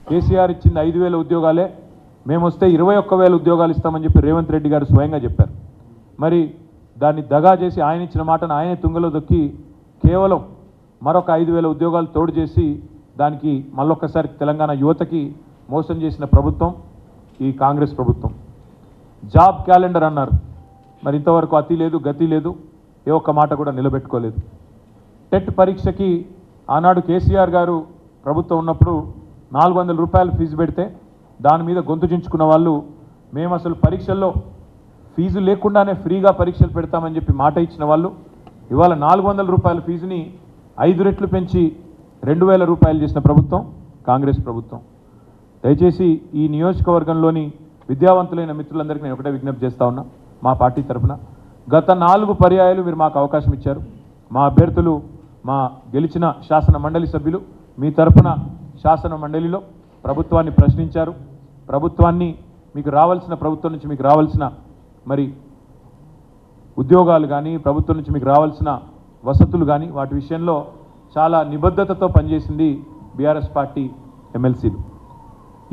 కేసీఆర్ ఇచ్చింది 5,000 ఉద్యోగాలే, మేము వస్తే 21,000 ఉద్యోగాలు ఇస్తామని చెప్పి రేవంత్ రెడ్డి గారు స్వయంగా చెప్పారు. మరి దాన్ని దగా చేసి ఆయన ఇచ్చిన మాటను ఆయనే తుంగలో దొక్కి కేవలం మరొక 5,000 ఉద్యోగాలు తోడు చేసి దానికి మళ్ళొక్కసారి తెలంగాణ యువతకి మోసం చేసిన ప్రభుత్వం ఈ కాంగ్రెస్ ప్రభుత్వం. జాబ్ క్యాలెండర్ అన్నారు, మరి ఇంతవరకు అతి లేదు గతి లేదు, ఏ ఒక్క మాట కూడా నిలబెట్టుకోలేదు. టెట్ పరీక్షకి ఆనాడు కేసీఆర్ గారు ప్రభుత్వం ఉన్నప్పుడు 400 రూపాయలు ఫీజు పెడితే దాని మీద గొంతు చించుకున్న వాళ్ళు మేము అసలు పరీక్షల్లో ఫీజు లేకుండానే ఫ్రీగా పరీక్షలు పెడతామని చెప్పి మాట ఇచ్చిన వాళ్ళు ఇవాళ 400 రూపాయల ఫీజుని 5 రెట్లు పెంచి 2,000 రూపాయలు చేసిన ప్రభుత్వం కాంగ్రెస్ ప్రభుత్వం. దయచేసి ఈ నియోజకవర్గంలోని విద్యావంతులైన మిత్రులందరికీ నేను ఒకటే విజ్ఞప్తి చేస్తా ఉన్నా, మా పార్టీ తరఫున గత 4 పర్యాయాలు మీరు మాకు అవకాశం ఇచ్చారు. మా అభ్యర్థులు, మా గెలిచిన శాసన మండలి సభ్యులు మీ తరఫున శాసన మండలిలో ప్రభుత్వాన్ని ప్రశ్నించారు. ప్రభుత్వాన్ని మీకు రావాల్సిన ప్రభుత్వం నుంచి మీకు రావాల్సిన మరి ఉద్యోగాలు కానీ ప్రభుత్వం నుంచి మీకు రావాల్సిన వసతులు కానీ వాటి విషయంలో చాలా నిబద్ధతతో పనిచేసింది బీఆర్ఎస్ పార్టీ ఎమ్మెల్సీలు.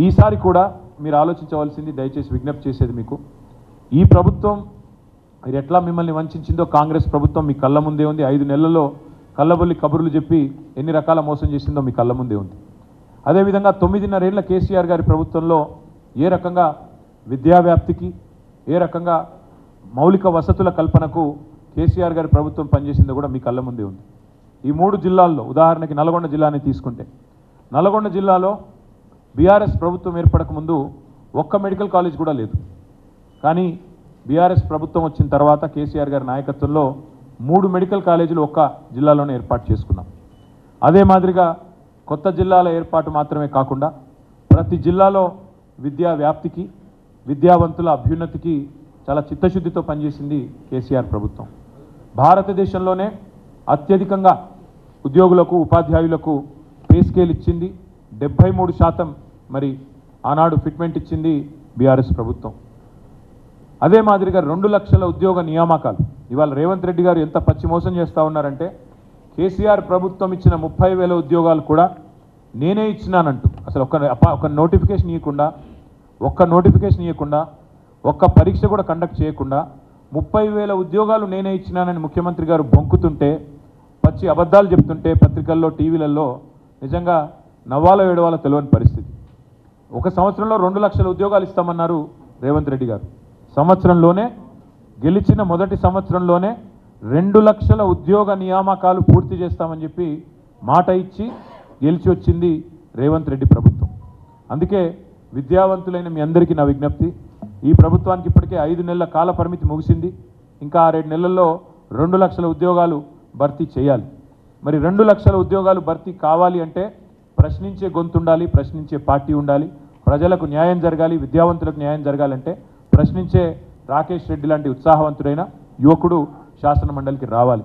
ఈసారి కూడా మీరు ఆలోచించవలసింది, దయచేసి విజ్ఞప్తి చేసేది మీకు, ఈ ప్రభుత్వం మీరు ఎట్లా మిమ్మల్ని వంచిందో కాంగ్రెస్ ప్రభుత్వం మీ కళ్ళ ముందే ఉంది. 5 నెలల్లో కళ్ళబొల్లి కబుర్లు చెప్పి ఎన్ని రకాల మోసం చేసిందో మీ కళ్ళ ముందే ఉంది. అదేవిధంగా 9.5 ఏళ్ల కేసీఆర్ గారి ప్రభుత్వంలో ఏ రకంగా విద్యావ్యాప్తికి, ఏ రకంగా మౌలిక వసతుల కల్పనకు కేసీఆర్ గారి ప్రభుత్వం పనిచేసిందో కూడా మీ కళ్ళ ముందే ఉంది. ఈ 3 జిల్లాల్లో ఉదాహరణకి నల్గొండ జిల్లాని తీసుకుంటే, నల్గొండ జిల్లాలో బీఆర్ఎస్ ప్రభుత్వం ఏర్పడక ముందు ఒక్క మెడికల్ కాలేజ్ కూడా లేదు. కానీ బీఆర్ఎస్ ప్రభుత్వం వచ్చిన తర్వాత కేసీఆర్ గారి నాయకత్వంలో 3 మెడికల్ కాలేజీలు ఒక్క జిల్లాలోనే ఏర్పాటు చేసుకున్నాం. అదే మాదిరిగా కొత్త జిల్లాల ఏర్పాటు మాత్రమే కాకుండా ప్రతి జిల్లాలో విద్యా వ్యాప్తికి, విద్యావంతుల అభ్యున్నతికి చాలా చిత్తశుద్ధితో పనిచేసింది కేసీఆర్ ప్రభుత్వం. భారతదేశంలోనే అత్యధికంగా ఉద్యోగులకు, ఉపాధ్యాయులకు పే స్కేల్ ఇచ్చింది, 73% మరి ఆనాడు ఫిట్మెంట్ ఇచ్చింది బీఆర్ఎస్ ప్రభుత్వం. అదే మాదిరిగా 2 లక్షల ఉద్యోగ నియామకాలు ఇవాళ రేవంత్ రెడ్డి గారు ఎంత పచ్చి మోసం చేస్తూ ఉన్నారంటే, కేసీఆర్ ప్రభుత్వం ఇచ్చిన 30,000 ఉద్యోగాలు కూడా నేనే ఇచ్చినానంటూ అసలు ఒక్క నోటిఫికేషన్ ఇవ్వకుండా ఒక్క పరీక్ష కూడా కండక్ట్ చేయకుండా 30,000 ఉద్యోగాలు నేనే ఇచ్చినానని ముఖ్యమంత్రి గారు బొంకుతుంటే, పచ్చి అబద్ధాలు చెప్తుంటే పత్రికల్లో, టీవీలలో నిజంగా నవ్వాలో ఏడవాలో తెలియని పరిస్థితి. ఒక సంవత్సరంలో 2 లక్షల ఉద్యోగాలు ఇస్తామన్నారు రేవంత్ రెడ్డి గారు. సంవత్సరంలోనే, గెలిచిన మొదటి సంవత్సరంలోనే 2 లక్షల ఉద్యోగ నియామకాలు పూర్తి చేస్తామని చెప్పి మాట ఇచ్చి గెలిచి వచ్చింది రేవంత్ రెడ్డి ప్రభుత్వం. అందుకే విద్యావంతులైన మీ అందరికీ నా విజ్ఞప్తి, ఈ ప్రభుత్వానికి ఇప్పటికే 5 నెలల కాల పరిమితి ముగిసింది. ఇంకా 6 నెలల్లో 2 లక్షల ఉద్యోగాలు భర్తీ చేయాలి. మరి 2 లక్షల ఉద్యోగాలు భర్తీ కావాలి అంటే ప్రశ్నించే గొంతు ఉండాలి, ప్రశ్నించే పార్టీ ఉండాలి, ప్రజలకు న్యాయం జరగాలి, విద్యావంతులకు న్యాయం జరగాలంటే ప్రశ్నించే రాకేష్ రెడ్డి లాంటి ఉత్సాహవంతుడైన యువకుడు శాసన మండలికి రావాలి.